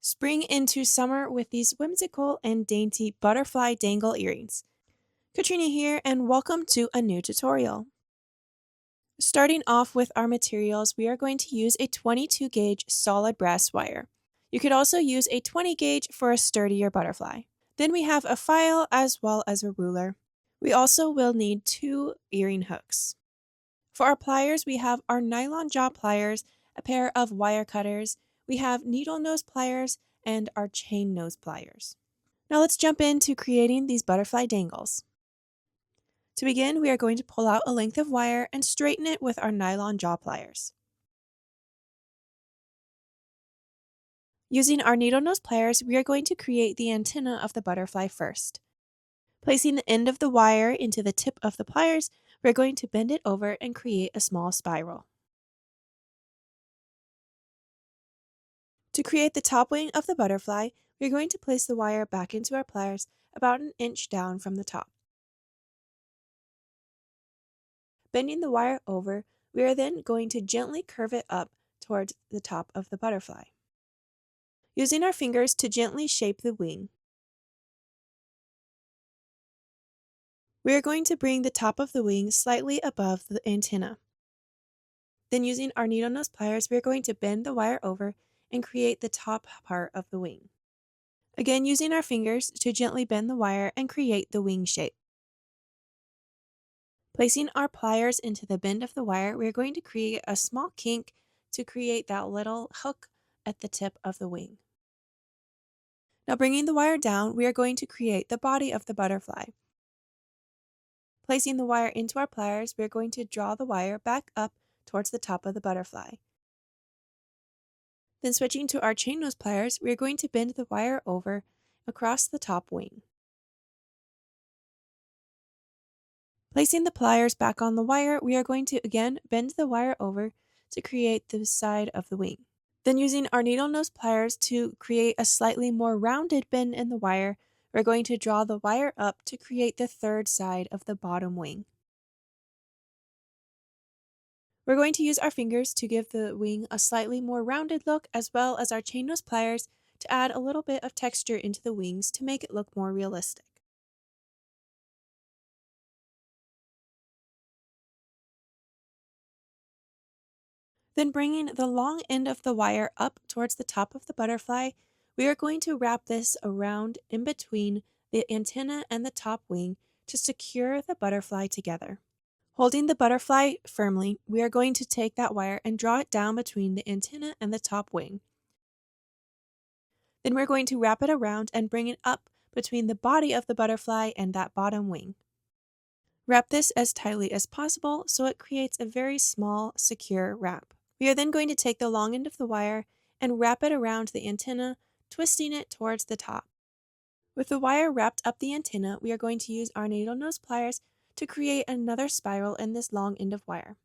Spring into summer with these whimsical and dainty butterfly dangle earrings. Katrina here and welcome to a new tutorial. Starting off with our materials, we are going to use a 22 gauge solid brass wire. You could also use a 20 gauge for a sturdier butterfly. Then we have a file as well as a ruler. We also will need 2 earring hooks. For our pliers, we have our nylon jaw pliers, a pair of wire cutters, we have needle nose pliers, and our chain nose pliers. Now let's jump into creating these butterfly dangles. To begin, we are going to pull out a length of wire and straighten it with our nylon jaw pliers. Using our needle nose pliers, we are going to create the antenna of the butterfly first. Placing the end of the wire into the tip of the pliers, we're going to bend it over and create a small spiral. To create the top wing of the butterfly, we're going to place the wire back into our pliers about an inch down from the top. Bending the wire over, we are then going to gently curve it up towards the top of the butterfly. Using our fingers to gently shape the wing, we are going to bring the top of the wing slightly above the antenna. Then using our needle nose pliers, we are going to bend the wire over and create the top part of the wing. Again, using our fingers to gently bend the wire and create the wing shape. Placing our pliers into the bend of the wire, we are going to create a small kink to create that little hook at the tip of the wing. Now bringing the wire down, we are going to create the body of the butterfly. Placing the wire into our pliers, we are going to draw the wire back up towards the top of the butterfly. Then switching to our chain nose pliers, we are going to bend the wire over across the top wing. Placing the pliers back on the wire, we are going to again bend the wire over to create the side of the wing. Then using our needle nose pliers to create a slightly more rounded bend in the wire, we're going to draw the wire up to create the third side of the bottom wing. We're going to use our fingers to give the wing a slightly more rounded look, as well as our chain nose pliers to add a little bit of texture into the wings to make it look more realistic. Then bringing the long end of the wire up towards the top of the butterfly, we are going to wrap this around in between the antenna and the top wing to secure the butterfly together. Holding the butterfly firmly, we are going to take that wire and draw it down between the antenna and the top wing. Then we're going to wrap it around and bring it up between the body of the butterfly and that bottom wing. Wrap this as tightly as possible so it creates a very small, secure wrap. We are then going to take the long end of the wire and wrap it around the antenna, twisting it towards the top. With the wire wrapped up the antenna, we are going to use our needle nose pliers to create another spiral in this long end of wire.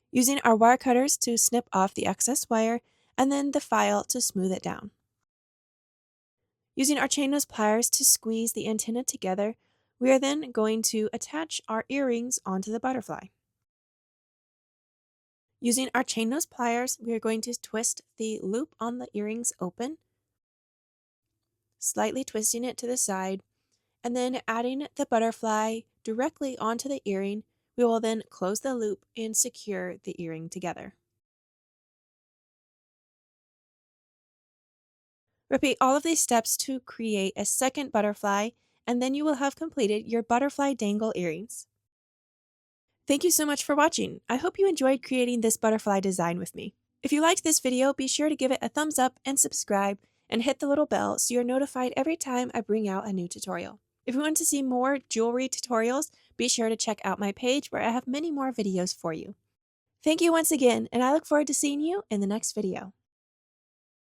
Using our wire cutters to snip off the excess wire and then the file to smooth it down. Using our chain nose pliers to squeeze the antenna together, we are then going to attach our earrings onto the butterfly. Using our chain nose pliers, we are going to twist the loop on the earrings open, slightly twisting it to the side, and then adding the butterfly directly onto the earring. We will then close the loop and secure the earring together. Repeat all of these steps to create a second butterfly, and then you will have completed your butterfly dangle earrings. Thank you so much for watching. I hope you enjoyed creating this butterfly design with me. If you liked this video, be sure to give it a thumbs up and subscribe, and hit the little bell so you're notified every time I bring out a new tutorial. If you want to see more jewelry tutorials, be sure to check out my page where I have many more videos for you. Thank you once again, and I look forward to seeing you in the next video.